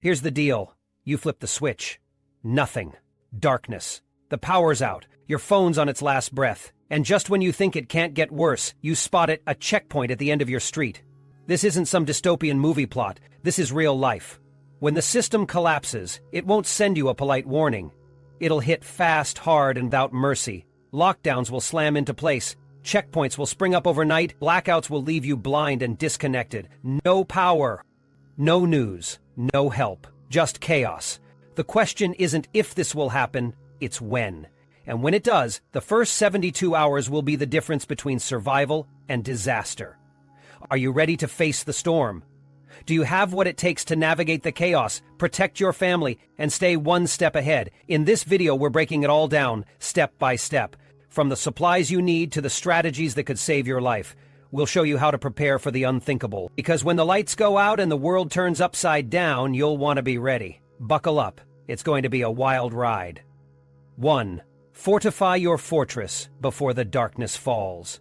Here's the deal. You flip the switch. Nothing. Darkness. The power's out. Your phone's on its last breath. And just when you think it can't get worse, you spot it, a checkpoint at the end of your street. This isn't some dystopian movie plot. This is real life. When the system collapses, it won't send you a polite warning. It'll hit fast, hard, and without mercy. Lockdowns will slam into place. Checkpoints will spring up overnight. Blackouts will leave you blind and disconnected. No power. No news. No help. Just chaos. The question isn't if this will happen, it's when. And when it does, the first 72 hours will be the difference between survival and disaster. Are you ready to face the storm? Do you have what it takes to navigate the chaos, protect your family, and stay one step ahead? In this video, we're breaking it all down, step by step. From the supplies you need to the strategies that could save your life. We'll show you how to prepare for the unthinkable. Because when the lights go out and the world turns upside down, you'll want to be ready. Buckle up. It's going to be a wild ride. 1. Fortify your fortress before the darkness falls.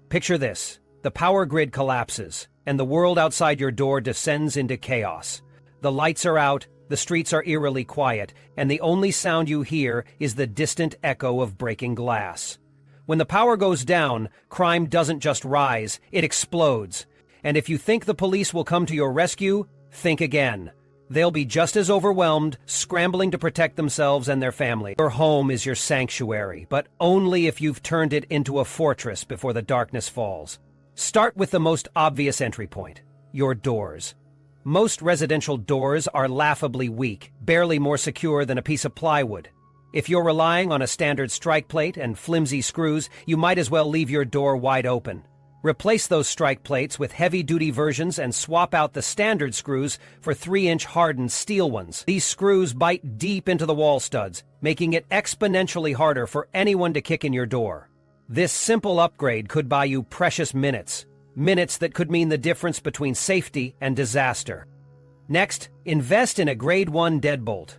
Picture this. The power grid collapses, and the world outside your door descends into chaos. The lights are out, the streets are eerily quiet, and the only sound you hear is the distant echo of breaking glass. When the power goes down, crime doesn't just rise, it explodes. And if you think the police will come to your rescue, think again. They'll be just as overwhelmed, scrambling to protect themselves and their family. Your home is your sanctuary, but only if you've turned it into a fortress before the darkness falls. Start with the most obvious entry point, your doors. Most residential doors are laughably weak, barely more secure than a piece of plywood. If you're relying on a standard strike plate and flimsy screws, you might as well leave your door wide open. Replace those strike plates with heavy-duty versions and swap out the standard screws for 3-inch hardened steel ones. These screws bite deep into the wall studs, making it exponentially harder for anyone to kick in your door. This simple upgrade could buy you precious minutes. Minutes that could mean the difference between safety and disaster. Next, invest in a Grade 1 deadbolt.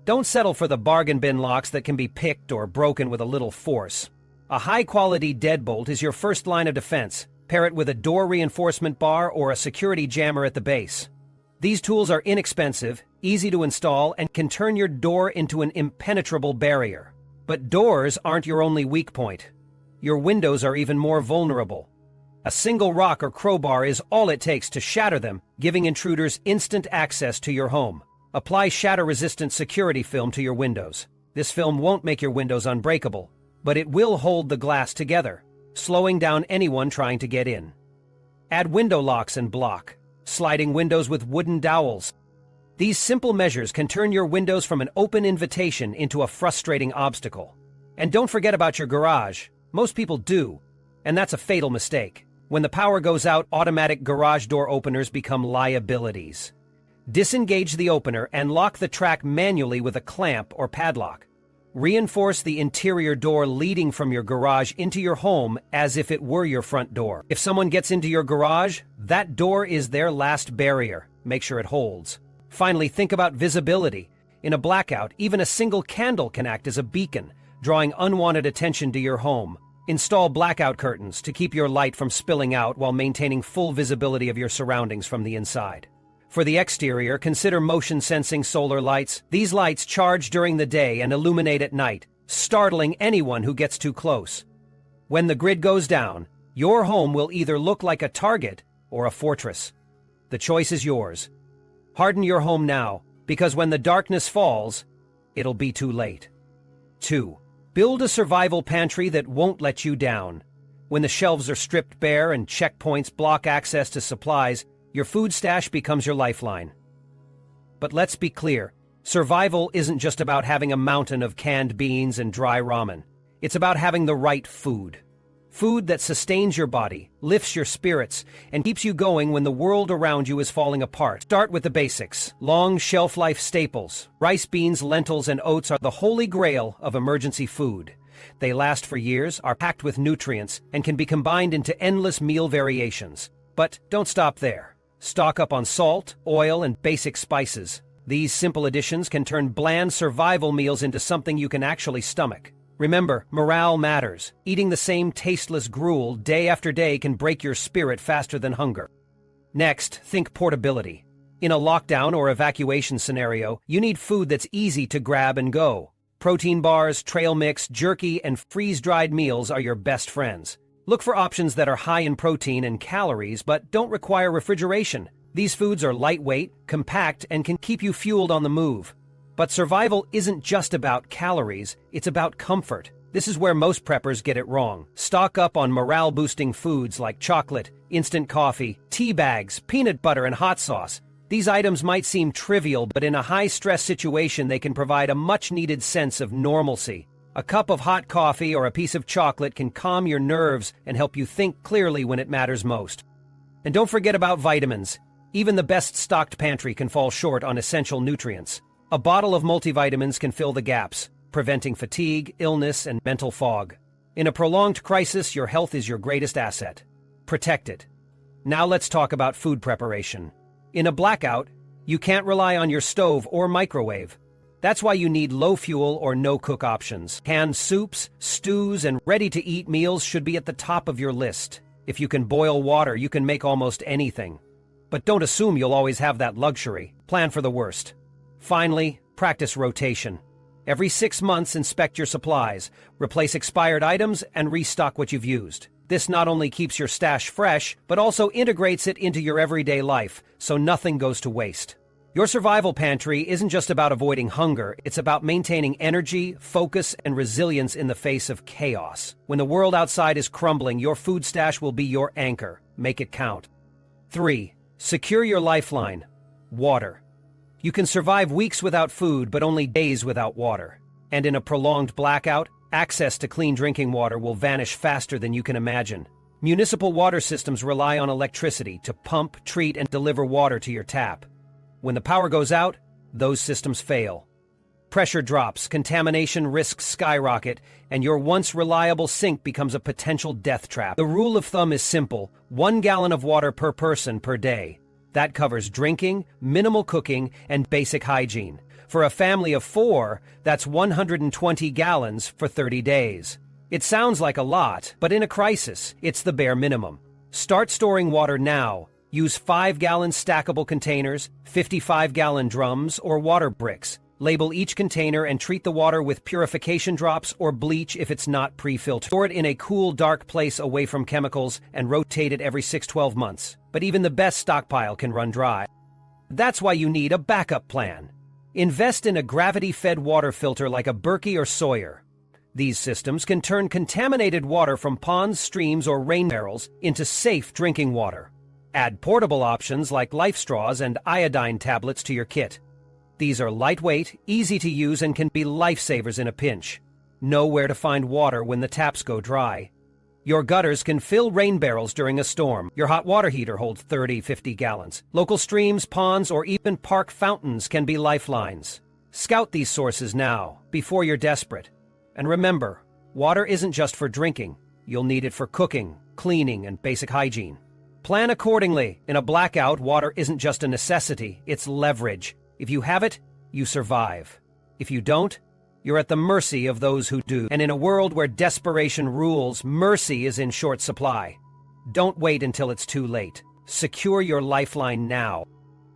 Don't settle for the bargain bin locks that can be picked or broken with a little force. A high-quality deadbolt is your first line of defense. Pair it with a door reinforcement bar or a security jammer at the base. These tools are inexpensive, easy to install, and can turn your door into an impenetrable barrier. But doors aren't your only weak point. Your windows are even more vulnerable. A single rock or crowbar is all it takes to shatter them, giving intruders instant access to your home. Apply shatter-resistant security film to your windows. This film won't make your windows unbreakable, but it will hold the glass together, slowing down anyone trying to get in. Add window locks and block, sliding windows with wooden dowels. These simple measures can turn your windows from an open invitation into a frustrating obstacle. And don't forget about your garage. Most people do, and that's a fatal mistake. When the power goes out, automatic garage door openers become liabilities. Disengage the opener and lock the track manually with a clamp or padlock. Reinforce the interior door leading from your garage into your home as if it were your front door. If someone gets into your garage, that door is their last barrier. Make sure it holds. Finally, think about visibility. In a blackout, even a single candle can act as a beacon, drawing unwanted attention to your home. Install blackout curtains to keep your light from spilling out while maintaining full visibility of your surroundings from the inside. For the exterior, consider motion-sensing solar lights. These lights charge during the day and illuminate at night, startling anyone who gets too close. When the grid goes down, your home will either look like a target or a fortress. The choice is yours. Harden your home now, because when the darkness falls, it'll be too late. 2. Build a survival pantry that won't let you down. When the shelves are stripped bare and checkpoints block access to supplies, your food stash becomes your lifeline. But let's be clear, survival isn't just about having a mountain of canned beans and dry ramen. It's about having the right food. Food that sustains your body, lifts your spirits, and keeps you going when the world around you is falling apart. Start with the basics. Long shelf-life staples. Rice, beans, lentils, and oats are the holy grail of emergency food. They last for years, are packed with nutrients, and can be combined into endless meal variations. But don't stop there. Stock up on salt, oil, and basic spices. These simple additions can turn bland survival meals into something you can actually stomach. Remember, morale matters. Eating the same tasteless gruel day after day can break your spirit faster than hunger. Next, think portability. In a lockdown or evacuation scenario, you need food that's easy to grab and go. Protein bars, trail mix, jerky, and freeze-dried meals are your best friends. Look for options that are high in protein and calories but don't require refrigeration. These foods are lightweight, compact, and can keep you fueled on the move. But survival isn't just about calories, it's about comfort. This is where most preppers get it wrong. Stock up on morale-boosting foods like chocolate, instant coffee, tea bags, peanut butter, and hot sauce. These items might seem trivial, but in a high-stress situation they can provide a much-needed sense of normalcy. A cup of hot coffee or a piece of chocolate can calm your nerves and help you think clearly when it matters most. And don't forget about vitamins. Even the best-stocked pantry can fall short on essential nutrients. A bottle of multivitamins can fill the gaps, preventing fatigue, illness, and mental fog. In a prolonged crisis, your health is your greatest asset. Protect it. Now let's talk about food preparation. In a blackout, you can't rely on your stove or microwave. That's why you need low-fuel or no-cook options. Canned soups, stews, and ready-to-eat meals should be at the top of your list. If you can boil water, you can make almost anything. But don't assume you'll always have that luxury. Plan for the worst. Finally, practice rotation. Every 6 months, inspect your supplies, replace expired items, and restock what you've used. This not only keeps your stash fresh, but also integrates it into your everyday life, so nothing goes to waste. Your survival pantry isn't just about avoiding hunger, it's about maintaining energy, focus, and resilience in the face of chaos. When the world outside is crumbling, your food stash will be your anchor. Make it count. 3. Secure your lifeline. Water. You can survive weeks without food, but only days without water. And in a prolonged blackout, access to clean drinking water will vanish faster than you can imagine. Municipal water systems rely on electricity to pump, treat, and deliver water to your tap. When the power goes out, those systems fail. Pressure drops, contamination risks skyrocket, and your once reliable sink becomes a potential death trap. The rule of thumb is simple: 1 gallon of water per person per day. That covers drinking, minimal cooking, and basic hygiene. For a family of 4, that's 120 gallons for 30 days. It sounds like a lot, but in a crisis, it's the bare minimum. Start storing water now. Use 5-gallon stackable containers, 55-gallon drums, or water bricks. Label each container and treat the water with purification drops or bleach if it's not pre-filtered. Store it in a cool, dark place away from chemicals and rotate it every 6-12 months. But even the best stockpile can run dry. That's why you need a backup plan. Invest in a gravity-fed water filter like a Berkey or Sawyer. These systems can turn contaminated water from ponds, streams, or rain barrels into safe drinking water. Add portable options like life straws and iodine tablets to your kit. These are lightweight, easy to use, and can be lifesavers in a pinch. Know where to find water when the taps go dry. Your gutters can fill rain barrels during a storm. Your hot water heater holds 30-50 gallons. Local streams, ponds, or even park fountains can be lifelines. Scout these sources now, before you're desperate. And remember, water isn't just for drinking. You'll need it for cooking, cleaning, and basic hygiene. Plan accordingly. In a blackout, water isn't just a necessity, it's leverage. If you have it, you survive. If you don't, you're at the mercy of those who do. And in a world where desperation rules, mercy is in short supply. Don't wait until it's too late. Secure your lifeline now.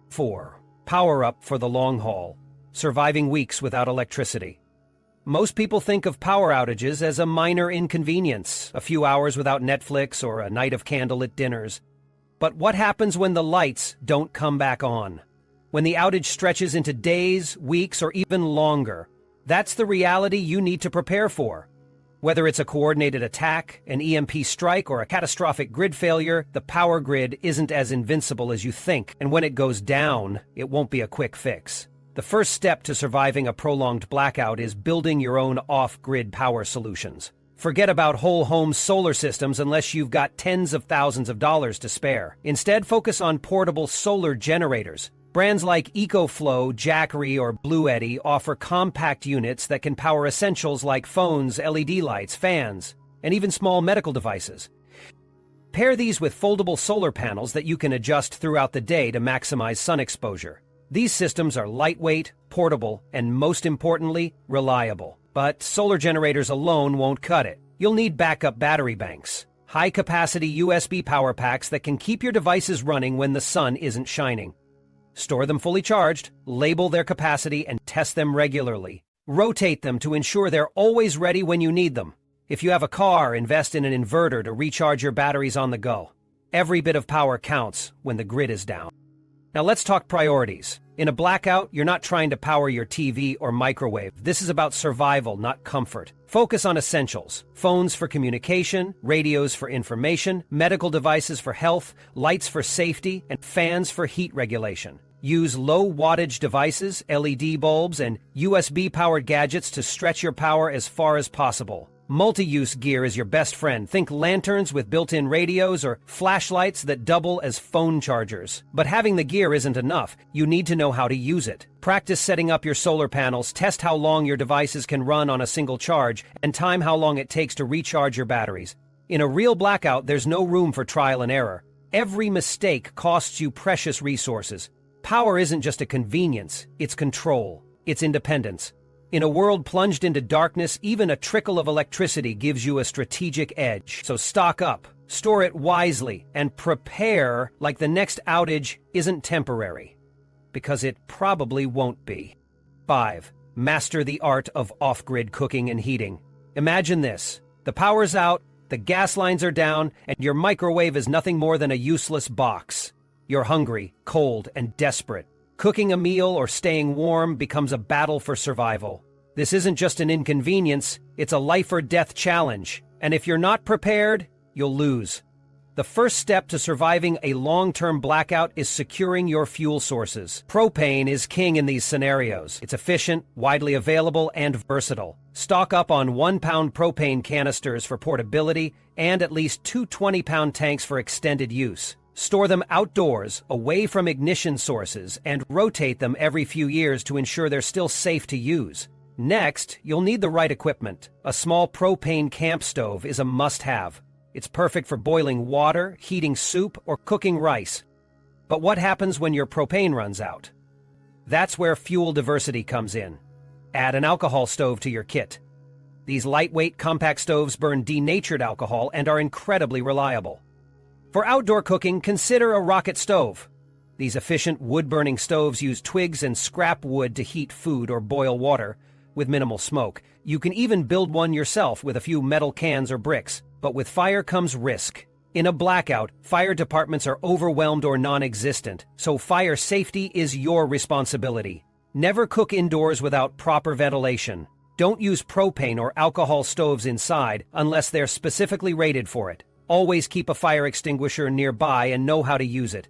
4. Power up for the long haul. Surviving weeks without electricity. Most people think of power outages as a minor inconvenience, a few hours without Netflix or a night of candlelit dinners. But what happens when the lights don't come back on? When the outage stretches into days, weeks, or even longer? That's the reality you need to prepare for. Whether it's a coordinated attack, an EMP strike, or a catastrophic grid failure, the power grid isn't as invincible as you think, and when it goes down, it won't be a quick fix. The first step to surviving a prolonged blackout is building your own off-grid power solutions. Forget about whole home solar systems unless you've got tens of thousands of dollars to spare. Instead, focus on portable solar generators. Brands like EcoFlow, Jackery, or Blue Eddy offer compact units that can power essentials like phones, LED lights, fans, and even small medical devices. Pair these with foldable solar panels that you can adjust throughout the day to maximize sun exposure. These systems are lightweight, portable, and most importantly, reliable. But solar generators alone won't cut it. You'll need backup battery banks, high-capacity USB power packs that can keep your devices running when the sun isn't shining. Store them fully charged, label their capacity, and test them regularly. Rotate them to ensure they're always ready when you need them. If you have a car, invest in an inverter to recharge your batteries on the go. Every bit of power counts when the grid is down. Now let's talk priorities. In a blackout, you're not trying to power your TV or microwave. This is about survival, not comfort. Focus on essentials. Phones for communication, radios for information, medical devices for health, lights for safety, and fans for heat regulation. Use low-wattage devices, LED bulbs, and USB-powered gadgets to stretch your power as far as possible. Multi-use gear is your best friend. Think lanterns with built-in radios or flashlights that double as phone chargers. But having the gear isn't enough. You need to know how to use it. Practice setting up your solar panels, test how long your devices can run on a single charge, and time how long it takes to recharge your batteries. In a real blackout, there's no room for trial and error. Every mistake costs you precious resources. Power isn't just a convenience, it's control, it's independence. In a world plunged into darkness, even a trickle of electricity gives you a strategic edge. So stock up, store it wisely, and prepare like the next outage isn't temporary. Because it probably won't be. 5. Master the art of off-grid cooking and heating. Imagine this. The power's out, the gas lines are down, and your microwave is nothing more than a useless box. You're hungry, cold, and desperate. Cooking a meal or staying warm becomes a battle for survival. This isn't just an inconvenience, it's a life-or-death challenge. And if you're not prepared, you'll lose. The first step to surviving a long-term blackout is securing your fuel sources. Propane is king in these scenarios. It's efficient, widely available, and versatile. Stock up on 1-pound propane canisters for portability and at least 2 20-pound tanks for extended use. Store them outdoors, away from ignition sources, and rotate them every few years to ensure they're still safe to use. Next, you'll need the right equipment. A small propane camp stove is a must-have. It's perfect for boiling water, heating soup, or cooking rice. But what happens when your propane runs out? That's where fuel diversity comes in. Add an alcohol stove to your kit. These lightweight, compact stoves burn denatured alcohol and are incredibly reliable. For outdoor cooking, consider a rocket stove. These efficient wood-burning stoves use twigs and scrap wood to heat food or boil water, with minimal smoke. You can even build one yourself with a few metal cans or bricks. But with fire comes risk. In a blackout, fire departments are overwhelmed or non-existent, so fire safety is your responsibility. Never cook indoors without proper ventilation. Don't use propane or alcohol stoves inside unless they're specifically rated for it. Always keep a fire extinguisher nearby and know how to use it.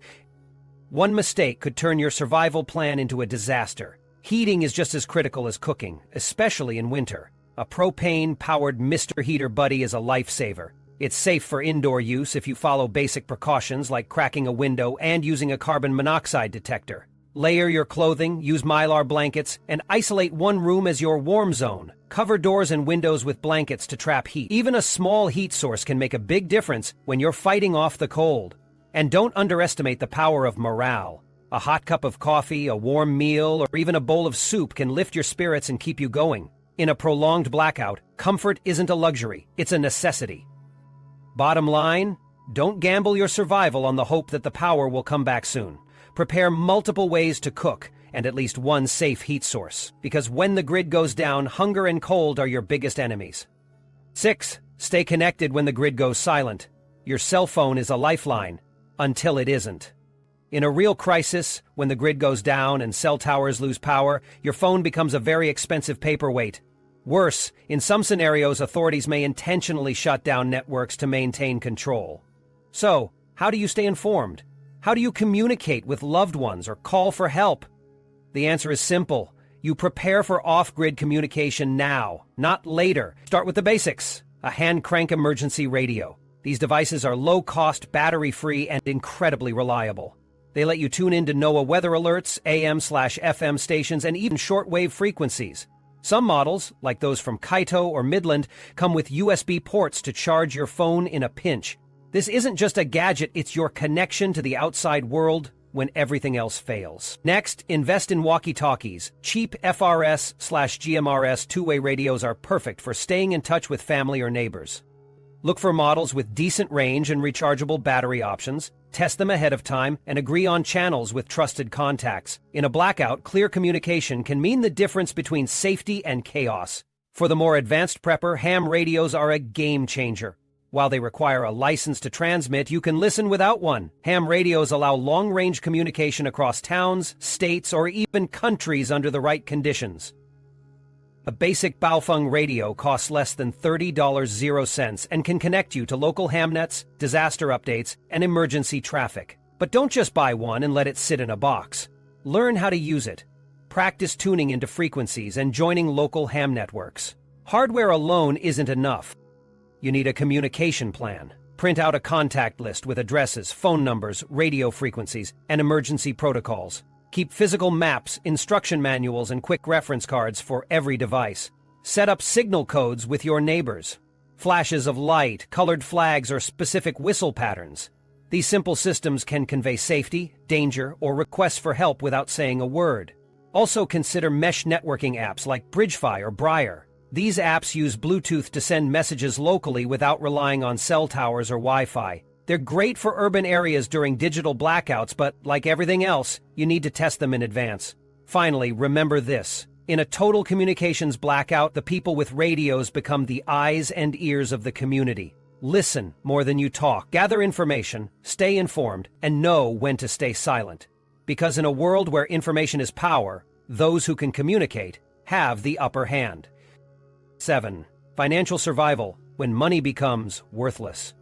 One mistake could turn your survival plan into a disaster. Heating is just as critical as cooking, especially in winter. A propane-powered Mr. Heater Buddy is a lifesaver. It's safe for indoor use if you follow basic precautions like cracking a window and using a carbon monoxide detector. Layer your clothing, use Mylar blankets, and isolate one room as your warm zone. Cover doors and windows with blankets to trap heat. Even a small heat source can make a big difference when you're fighting off the cold. And don't underestimate the power of morale. A hot cup of coffee, a warm meal, or even a bowl of soup can lift your spirits and keep you going. In a prolonged blackout, comfort isn't a luxury, it's a necessity. Bottom line, don't gamble your survival on the hope that the power will come back soon. Prepare multiple ways to cook and at least one safe heat source, because when the grid goes down, hunger and cold are your biggest enemies. 6. Stay connected when the grid goes silent. Your cell phone is a lifeline, until it isn't. In a real crisis, when the grid goes down and cell towers lose power, your phone becomes a very expensive paperweight. Worse, in some scenarios, authorities may intentionally shut down networks to maintain control. So, how do you stay informed? How do you communicate with loved ones or call for help? The answer is simple. You prepare for off-grid communication now, not later. Start with the basics. A hand-crank emergency radio. These devices are low-cost, battery-free, and incredibly reliable. They let you tune in to NOAA weather alerts, AM/FM stations, and even shortwave frequencies. Some models, like those from Kaito or Midland, come with USB ports to charge your phone in a pinch. This isn't just a gadget, it's your connection to the outside world when everything else fails. Next, invest in walkie-talkies. Cheap FRS/GMRS two-way radios are perfect for staying in touch with family or neighbors. Look for models with decent range and rechargeable battery options, test them ahead of time, and agree on channels with trusted contacts. In a blackout, clear communication can mean the difference between safety and chaos. For the more advanced prepper, ham radios are a game changer. While they require a license to transmit, you can listen without one. Ham radios allow long-range communication across towns, states, or even countries under the right conditions. A basic Baofeng radio costs less than $30.00 and can connect you to local hamnets, disaster updates, and emergency traffic. But don't just buy one and let it sit in a box. Learn how to use it. Practice tuning into frequencies and joining local ham networks. Hardware alone isn't enough. You need a communication plan. Print out a contact list with addresses, phone numbers, radio frequencies, and emergency protocols. Keep physical maps, instruction manuals, and quick reference cards for every device. Set up signal codes with your neighbors. Flashes of light, colored flags, or specific whistle patterns. These simple systems can convey safety, danger, or requests for help without saying a word. Also consider mesh networking apps like BridgeFi or Briar. These apps use Bluetooth to send messages locally without relying on cell towers or Wi-Fi. They're great for urban areas during digital blackouts, but like everything else, you need to test them in advance. Finally, remember this. In a total communications blackout, the people with radios become the eyes and ears of the community. Listen more than you talk, gather information, stay informed, and know when to stay silent. Because in a world where information is power, those who can communicate have the upper hand. 7. Financial survival when money becomes worthless.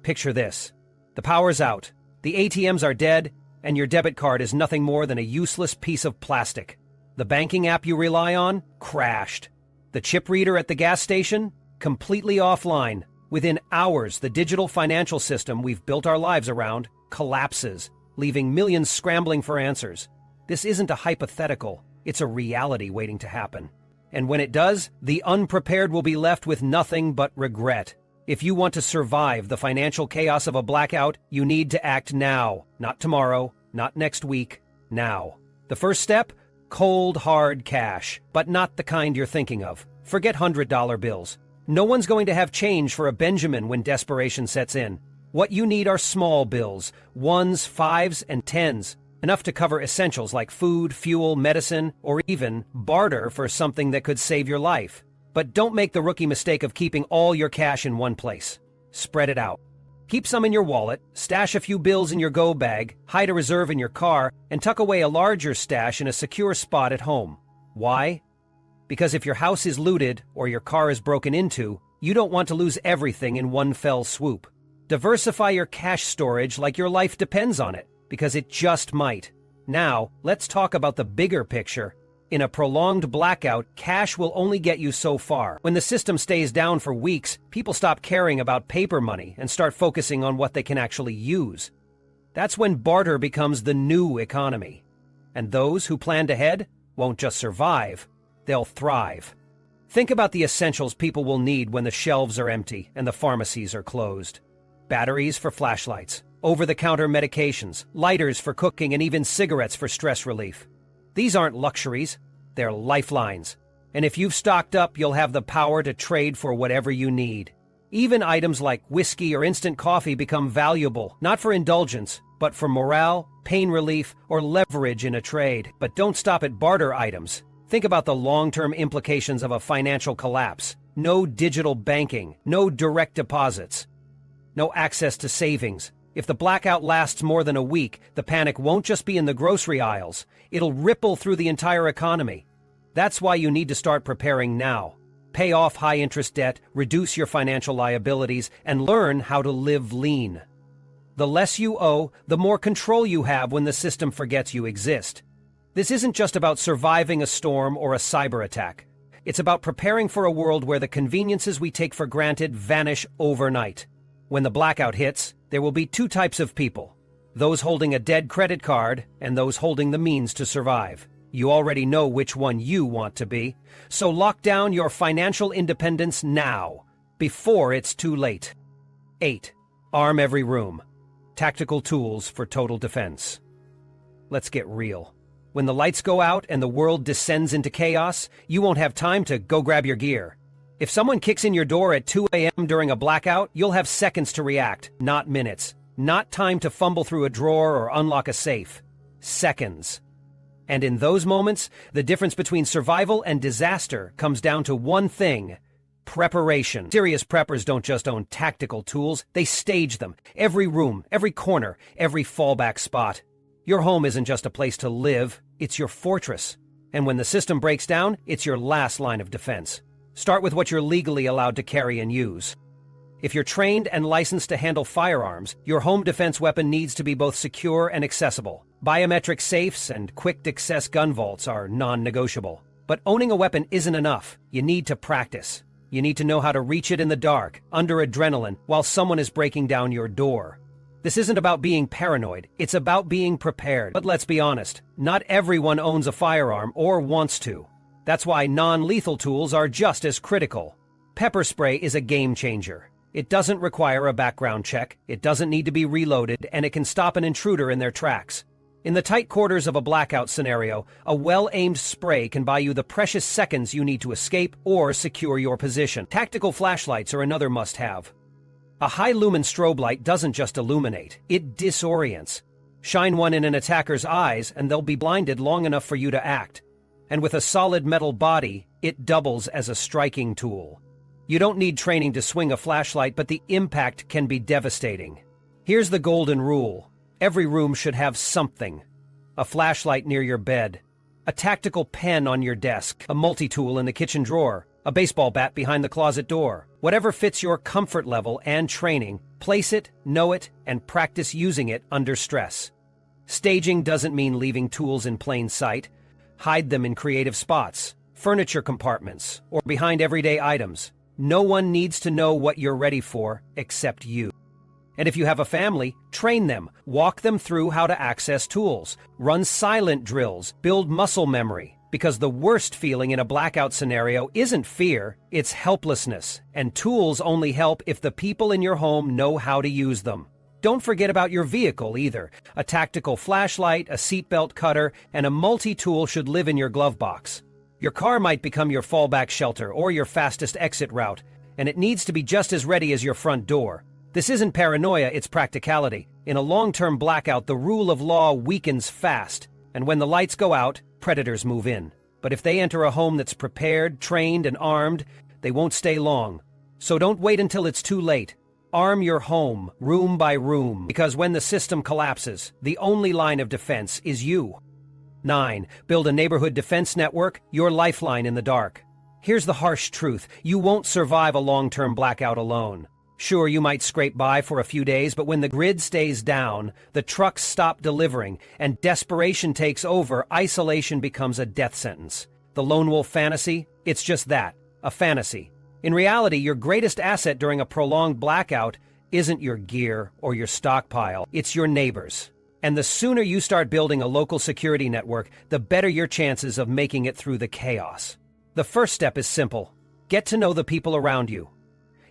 Picture this. The power's out, the ATMs are dead, and your debit card is nothing more than a useless piece of plastic. The banking app you rely on? Crashed. The chip reader at the gas station? Completely offline. Within hours, the digital financial system we've built our lives around collapses, leaving millions scrambling for answers. This isn't a hypothetical, it's a reality waiting to happen. And when it does, the unprepared will be left with nothing but regret. If you want to survive the financial chaos of a blackout, you need to act now. Not tomorrow, not next week, now. The first step? Cold, hard cash. But not the kind you're thinking of. Forget $100 bills. No one's going to have change for a Benjamin when desperation sets in. What you need are small bills, 1s, 5s, and 10s. Enough to cover essentials like food, fuel, medicine, or even barter for something that could save your life. But don't make the rookie mistake of keeping all your cash in one place. Spread it out. Keep some in your wallet, stash a few bills in your go bag, hide a reserve in your car, and tuck away a larger stash in a secure spot at home. Why? Because if your house is looted or your car is broken into, you don't want to lose everything in one fell swoop. Diversify your cash storage like your life depends on it, because it just might. Now, let's talk about the bigger picture. In a prolonged blackout, cash will only get you so far. When the system stays down for weeks, people stop caring about paper money and start focusing on what they can actually use. That's when barter becomes the new economy. And those who planned ahead won't just survive, they'll thrive. Think about the essentials people will need when the shelves are empty and the pharmacies are closed. Batteries for flashlights, over-the-counter medications, lighters for cooking, and even cigarettes for stress relief. These aren't luxuries, they're lifelines. And if you've stocked up, you'll have the power to trade for whatever you need. Even items like whiskey or instant coffee become valuable, not for indulgence, but for morale, pain relief, or leverage in a trade. But don't stop at barter items. Think about the long-term implications of a financial collapse. No digital banking, no direct deposits, no access to savings. If the blackout lasts more than a week, the panic won't just be in the grocery aisles. It'll ripple through the entire economy. That's why you need to start preparing now. Pay off high-interest debt, reduce your financial liabilities, and learn how to live lean. The less you owe, the more control you have when the system forgets you exist. This isn't just about surviving a storm or a cyber attack. It's about preparing for a world where the conveniences we take for granted vanish overnight. When the blackout hits, there will be two types of people. Those holding a dead credit card and those holding the means to survive. You already know which one you want to be. So lock down your financial independence now, before it's too late. 8. Arm every room. Tactical tools for total defense. Let's get real. When the lights go out and the world descends into chaos, you won't have time to go grab your gear. If someone kicks in your door at 2 a.m. during a blackout, you'll have seconds to react, not minutes. Not time to fumble through a drawer or unlock a safe. Seconds. And in those moments, the difference between survival and disaster comes down to one thing: preparation. Serious preppers don't just own tactical tools, they stage them. Every room, every corner, every fallback spot. Your home isn't just a place to live, it's your fortress. And when the system breaks down, it's your last line of defense. Start with what you're legally allowed to carry and use. If you're trained and licensed to handle firearms, your home defense weapon needs to be both secure and accessible. Biometric safes and quick-access gun vaults are non-negotiable. But owning a weapon isn't enough. You need to practice. You need to know how to reach it in the dark, under adrenaline, while someone is breaking down your door. This isn't about being paranoid, it's about being prepared. But let's be honest, not everyone owns a firearm or wants to. That's why non-lethal tools are just as critical. Pepper spray is a game changer. It doesn't require a background check, it doesn't need to be reloaded, and it can stop an intruder in their tracks. In the tight quarters of a blackout scenario, a well-aimed spray can buy you the precious seconds you need to escape or secure your position. Tactical flashlights are another must-have. A high-lumen strobe light doesn't just illuminate, it disorients. Shine one in an attacker's eyes and they'll be blinded long enough for you to act. And with a solid metal body, it doubles as a striking tool. You don't need training to swing a flashlight, but the impact can be devastating. Here's the golden rule. Every room should have something. A flashlight near your bed, a tactical pen on your desk, a multi-tool in the kitchen drawer, a baseball bat behind the closet door. Whatever fits your comfort level and training, place it, know it, and practice using it under stress. Staging doesn't mean leaving tools in plain sight. Hide them in creative spots, furniture compartments, or behind everyday items. No one needs to know what you're ready for except you. And if you have a family, train them, walk them through how to access tools, run silent drills, build muscle memory, because the worst feeling in a blackout scenario isn't fear, it's helplessness, and tools only help if the people in your home know how to use them. Don't forget about your vehicle either. A tactical flashlight, a seatbelt cutter, and a multi-tool should live in your glove box. Your car might become your fallback shelter or your fastest exit route, and it needs to be just as ready as your front door. This isn't paranoia, it's practicality. In a long-term blackout, the rule of law weakens fast, and when the lights go out, predators move in. But if they enter a home that's prepared, trained, and armed, they won't stay long. So don't wait until it's too late. Arm your home, room by room, because when the system collapses, the only line of defense is you. 9. Build a neighborhood defense network, your lifeline in the dark. Here's the harsh truth. You won't survive a long-term blackout alone. Sure, you might scrape by for a few days, but when the grid stays down, the trucks stop delivering, and desperation takes over, isolation becomes a death sentence. The lone wolf fantasy? It's just that, a fantasy. In reality, your greatest asset during a prolonged blackout isn't your gear or your stockpile, it's your neighbors. And the sooner you start building a local security network, the better your chances of making it through the chaos. The first step is simple. Get to know the people around you.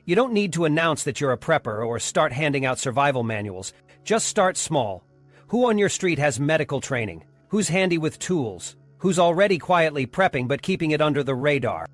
You don't need to announce that you're a prepper or start handing out survival manuals. Just start small. Who on your street has medical training? Who's handy with tools? Who's already quietly prepping but keeping it under the radar?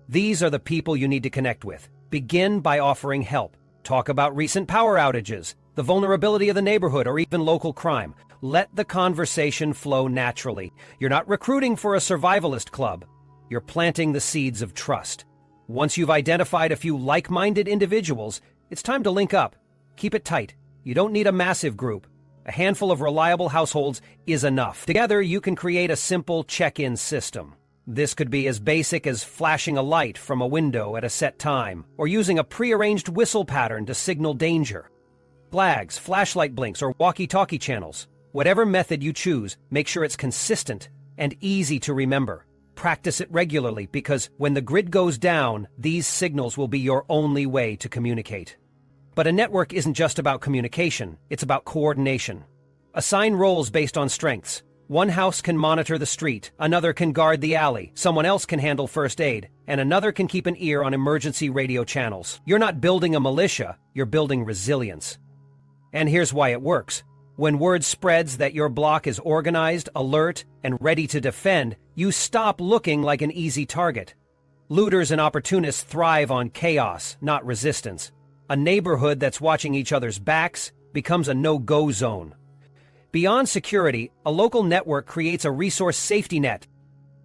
These are the people you need to connect with. Begin by offering help. Talk about recent power outages, the vulnerability of the neighborhood, or even local crime. Let the conversation flow naturally. You're not recruiting for a survivalist club. You're planting the seeds of trust. Once you've identified a few like-minded individuals, it's time to link up. Keep it tight. You don't need a massive group. A handful of reliable households is enough. Together, you can create a simple check-in system. This could be as basic as flashing a light from a window at a set time, or using a pre-arranged whistle pattern to signal danger. Flags, flashlight blinks, or walkie-talkie channels. Whatever method you choose, make sure it's consistent and easy to remember. Practice it regularly because when the grid goes down, these signals will be your only way to communicate. But a network isn't just about communication, it's about coordination. Assign roles based on strengths. One house can monitor the street, another can guard the alley, someone else can handle first aid, and another can keep an ear on emergency radio channels. You're not building a militia, you're building resilience. And here's why it works. When word spreads that your block is organized, alert, and ready to defend, you stop looking like an easy target. Looters and opportunists thrive on chaos, not resistance. A neighborhood that's watching each other's backs becomes a no-go zone. Beyond security, a local network creates a resource safety net.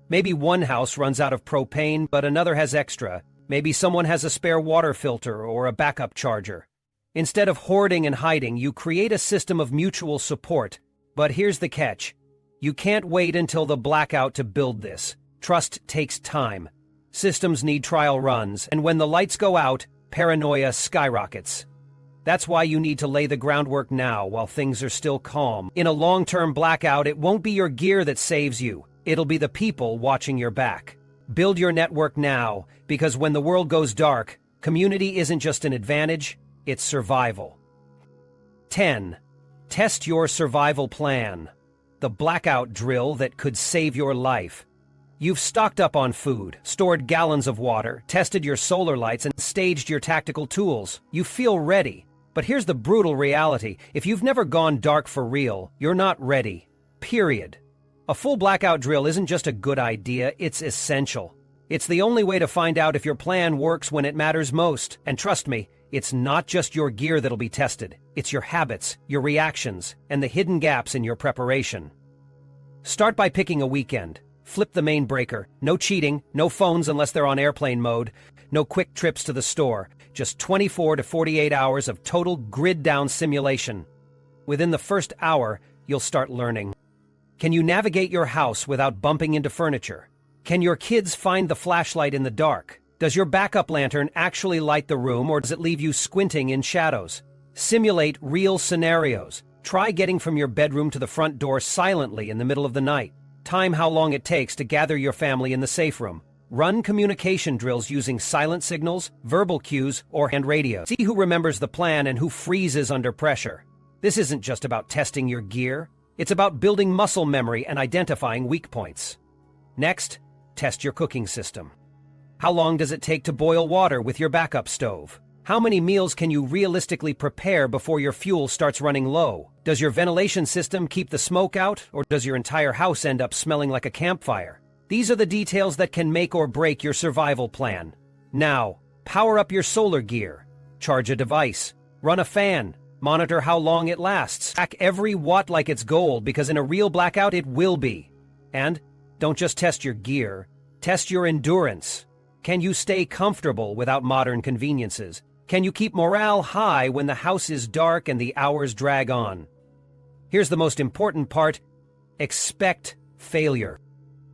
Maybe one house runs out of propane, but another has extra. Maybe someone has a spare water filter or a backup charger. Instead of hoarding and hiding, you create a system of mutual support. But here's the catch. You can't wait until the blackout to build this. Trust takes time. Systems need trial runs, and when the lights go out, paranoia skyrockets. That's why you need to lay the groundwork now while things are still calm. In a long-term blackout, it won't be your gear that saves you. It'll be the people watching your back. Build your network now, because when the world goes dark, community isn't just an advantage, it's survival. 10. Test your survival plan. The blackout drill that could save your life. You've stocked up on food, stored gallons of water, tested your solar lights, and staged your tactical tools. You feel ready. But here's the brutal reality. If you've never gone dark for real, you're not ready. Period. A full blackout drill isn't just a good idea, it's essential. It's the only way to find out if your plan works when it matters most. And trust me, it's not just your gear that'll be tested. It's your habits, your reactions, and the hidden gaps in your preparation. Start by picking a weekend. Flip the main breaker. No cheating, no phones unless they're on airplane mode, no quick trips to the store. Just 24 to 48 hours of total grid-down simulation. Within the first hour, you'll start learning. Can you navigate your house without bumping into furniture? Can your kids find the flashlight in the dark? Does your backup lantern actually light the room, or does it leave you squinting in shadows? Simulate real scenarios. Try getting from your bedroom to the front door silently in the middle of the night. Time how long it takes to gather your family in the safe room. Run communication drills using silent signals, verbal cues, or hand radios. See who remembers the plan and who freezes under pressure. This isn't just about testing your gear. It's about building muscle memory and identifying weak points. Next, test your cooking system. How long does it take to boil water with your backup stove? How many meals can you realistically prepare before your fuel starts running low? Does your ventilation system keep the smoke out, or does your entire house end up smelling like a campfire? These are the details that can make or break your survival plan. Now, power up your solar gear. Charge a device. Run a fan. Monitor how long it lasts. Track every watt like it's gold, because in a real blackout it will be. And don't just test your gear. Test your endurance. Can you stay comfortable without modern conveniences? Can you keep morale high when the house is dark and the hours drag on? Here's the most important part. Expect failure.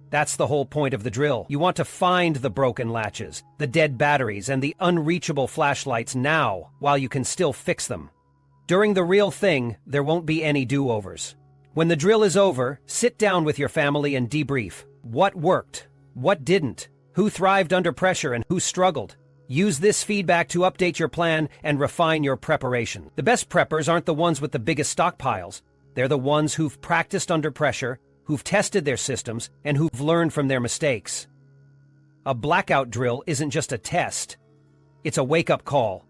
That's the whole point of the drill. You want to find the broken latches, the dead batteries, and the unreachable flashlights now, while you can still fix them. During the real thing, there won't be any do-overs. When the drill is over, sit down with your family and debrief. What worked? What didn't? Who thrived under pressure and who struggled? Use this feedback to update your plan and refine your preparation. The best preppers aren't the ones with the biggest stockpiles. They're the ones who've practiced under pressure, who've tested their systems, and who've learned from their mistakes. A blackout drill isn't just a test. It's a wake-up call.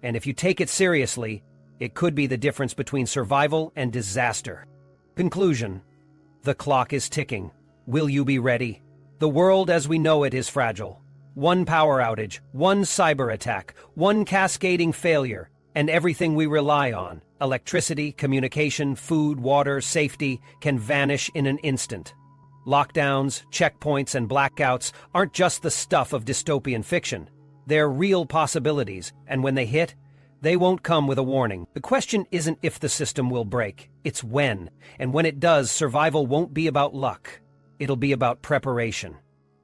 And if you take it seriously, it could be the difference between survival and disaster. Conclusion. The clock is ticking. Will you be ready? The world as we know it is fragile. One power outage, one cyber attack, one cascading failure, and everything we rely on, electricity, communication, food, water, safety, can vanish in an instant. Lockdowns, checkpoints, and blackouts aren't just the stuff of dystopian fiction. They're real possibilities, and when they hit, they won't come with a warning. The question isn't if the system will break, it's when. And when it does, survival won't be about luck. It'll be about preparation.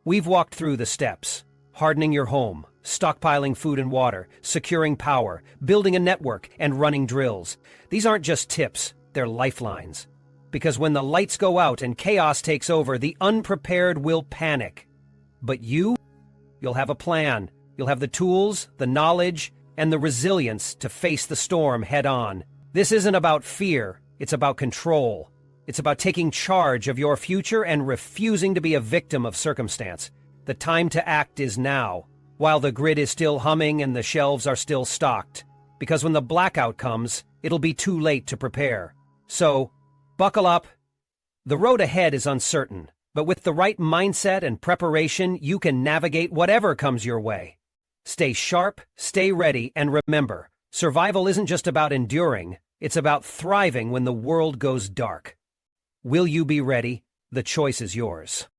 We've walked through the steps. Hardening your home, stockpiling food and water, securing power, building a network, and running drills. These aren't just tips, they're lifelines. Because when the lights go out and chaos takes over, the unprepared will panic. But you'll have a plan. You'll have the tools, the knowledge, and the resilience to face the storm head on. This isn't about fear, it's about control. It's about taking charge of your future and refusing to be a victim of circumstance. The time to act is now, while the grid is still humming and the shelves are still stocked. Because when the blackout comes, it'll be too late to prepare. So, buckle up. The road ahead is uncertain, But with the right mindset and preparation, you can navigate whatever comes your way. Stay sharp, stay ready, and remember, survival isn't just about enduring, it's about thriving when the world goes dark. Will you be ready? The choice is yours.